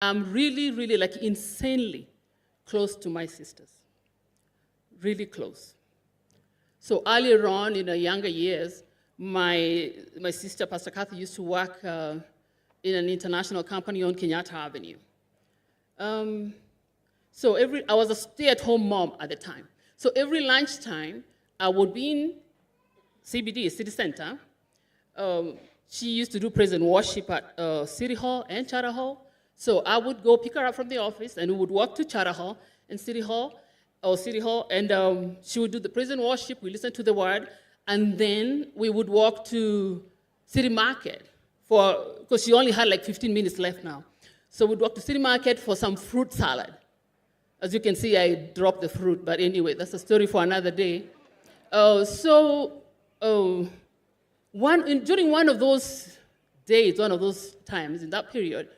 I'm really, really like insanely close to my sisters, really close. So earlier on in the younger years, my sister, Pastor Cathy, used to work in an international company on Kenyatta Avenue. So I was a stay-at-home mom at the time. So every lunchtime, I would be in CBD, City Center. She used to do praise and worship at City Hall and Charter Hall. So I would go pick her up from the office, and we would walk to Charter Hall and City Hall, and she would do the praise and worship. We listened to the word, and then we would walk to City Market because she only had like 15 minutes left now. So we'd walk to City Market for some fruit salad. As you can see, I dropped the fruit, but anyway, that's a story for another day. During one of those days, one of those times in that period,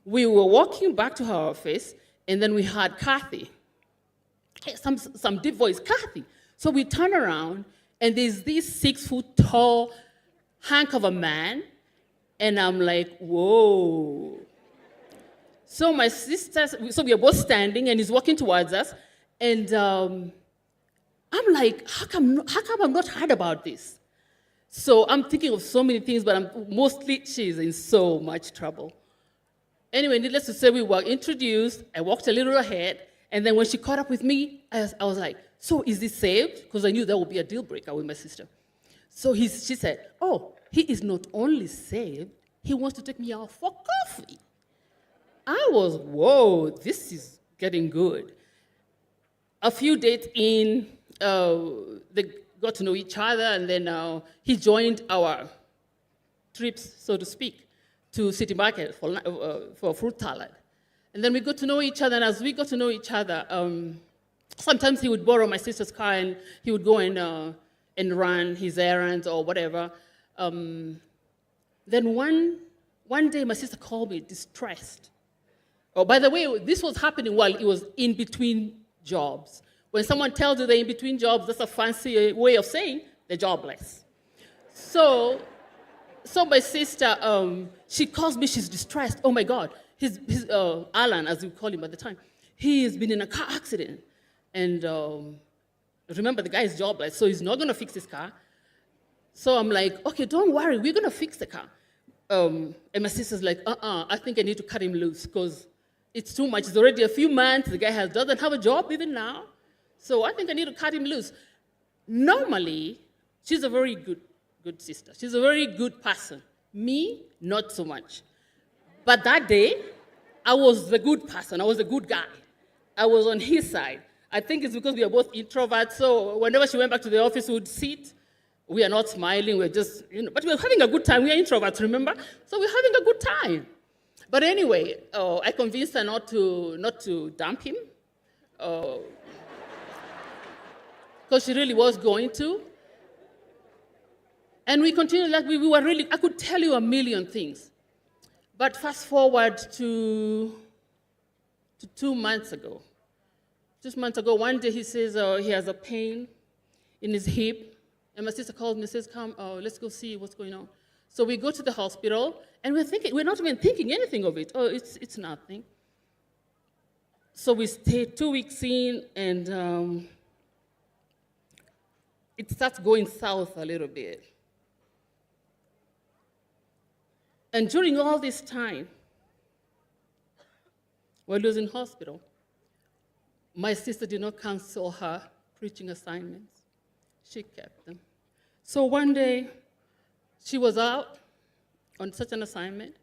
we were walking back to her office, and then we heard Cathy. Some deep voice, Cathy. So we turn around, and there's this 6-foot tall hunk of a man, and I'm like, whoa. So my sisters, we are both standing, and he's walking towards us, and I'm like, how come I've not heard about this? So I'm thinking of so many things, but mostly she's in so much trouble. Anyway, needless to say, we were introduced. I walked a little ahead, and then when she caught up with me, I was like, so is he saved? Because I knew that would be a deal breaker with my sister. So she said, oh, he is not only saved, he wants to take me out for coffee. I was, whoa, this is getting good. A few dates in, they got to know each other, and then he joined our trips, so to speak, to City Market for fruit salad. And then we got to know each other, and as we got to know each other, sometimes he would borrow my sister's car, and he would go and run his errands or whatever. Then one day, my sister called me distressed. Oh, by the way, this was happening while it was in between jobs. When someone tells you they're in between jobs, that's a fancy way of saying they're jobless. So my sister, she calls me, she's distressed. Oh my God, Allan, as we call him at the time, he has been in a car accident. And remember, the guy is jobless, so he's not gonna fix his car. So I'm like, okay, don't worry, we're gonna fix the car. And my sister's like, I think I need to cut him loose because it's too much. It's already a few months, the guy doesn't have a job even now. So I think I need to cut him loose. Normally, she's a very good sister. She's a very good person. Me, not so much. But that day, I was the good person. I was a good guy. I was on his side. I think it's because we are both introverts, so whenever she went back to the office, we would sit. We are not smiling, we're just, but we're having a good time. We are introverts, remember? So we're having a good time. But anyway, I convinced her not to dump him. Because she really was going to. And we continued like we were really, I could tell you a million things. But fast forward to 2 months ago. 2 months ago, one day he says he has a pain in his hip. And my sister called me and says, come, let's go see what's going on. So we go to the hospital, and we're not even thinking anything of it. Oh, it's nothing. So we stayed 2 weeks in, and it starts going south a little bit. And during all this time, while he was in hospital, my sister did not cancel her preaching assignments. She kept them. So one day, she was out on such an assignment,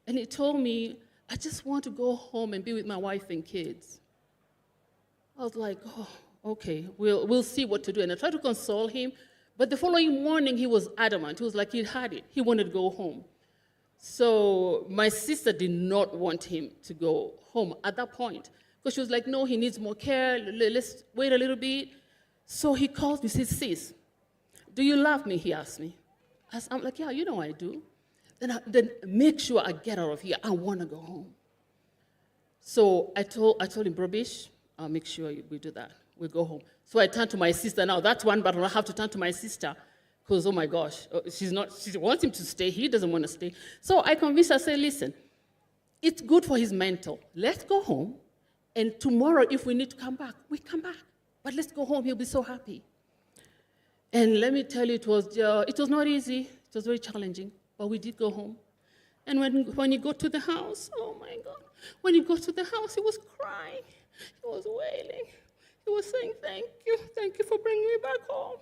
and he told me, I just want to go home and be with my wife and kids. I was like, oh, okay, we'll see what to do. And I tried to console him, but the following morning, he was adamant. He was like, he had it. He wanted to go home. So my sister did not want him to go home at that point, because she was like, no, he needs more care. Let's wait a little bit. So he calls me, says, sis, do you love me? He asked me. I'm like, yeah, I do. Then make sure I get out of here. I want to go home. So I told him, Brobish, I'll make sure we do that. We go home. So I turned to my sister. Now that's one battle. I have to turn to my sister because, oh my gosh, she wants him to stay. He doesn't want to stay. So I convinced her, I said, listen, it's good for his mental. Let's go home, and tomorrow, if we need to come back, we come back. But let's go home. He'll be so happy. And let me tell you, it was not easy. It was very challenging, but we did go home. And when you go to the house, oh my God, when you go to the house, he was crying. He was wailing. He was saying, thank you for bringing me back home.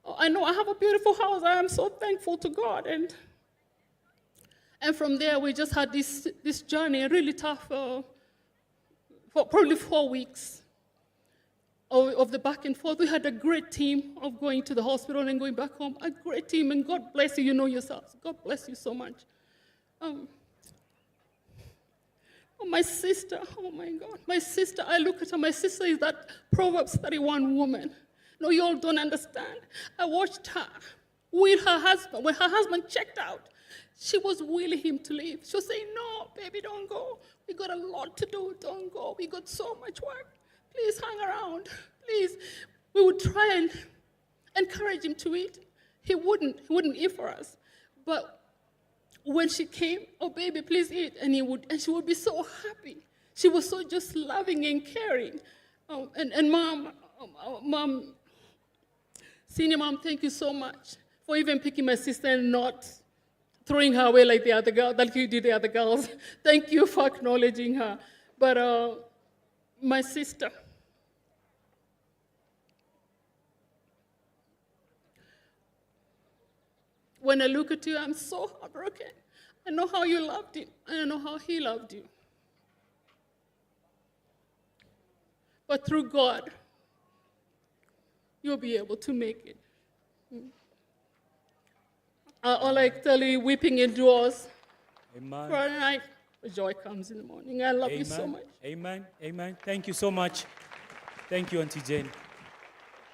Oh, I know I have a beautiful house. I am so thankful to God. And from there, we just had this journey, really tough, for probably 4 weeks of the back and forth. We had a great team of going to the hospital and going back home, a great team, and God bless you, you know yourselves. God bless you so much. My sister, oh my God, my sister, I look at her, my sister is that Proverbs 31 woman. No, you all don't understand. I watched her with her husband. When her husband checked out, she was willing him to leave. She was saying, no, baby, don't go. We got a lot to do, don't go. We got so much work. Please hang around, please. We would try and encourage him to eat. He wouldn't eat for us. But when she came, oh baby, please eat, and she would be so happy. She was so just loving and caring. And mom, senior mom, thank you so much for even picking my sister and not throwing her away like the other girl, like you did the other girls. Thank you for acknowledging her. But my sister, when I look at you, I'm so heartbroken. I know how you loved him, and I know how he loved you. But through God, you'll be able to make it. All I tell you, weeping endures Amen. for a night, but joy comes in the morning. I love you so much. Amen. Amen. Thank you so much. Thank you, Auntie Jane.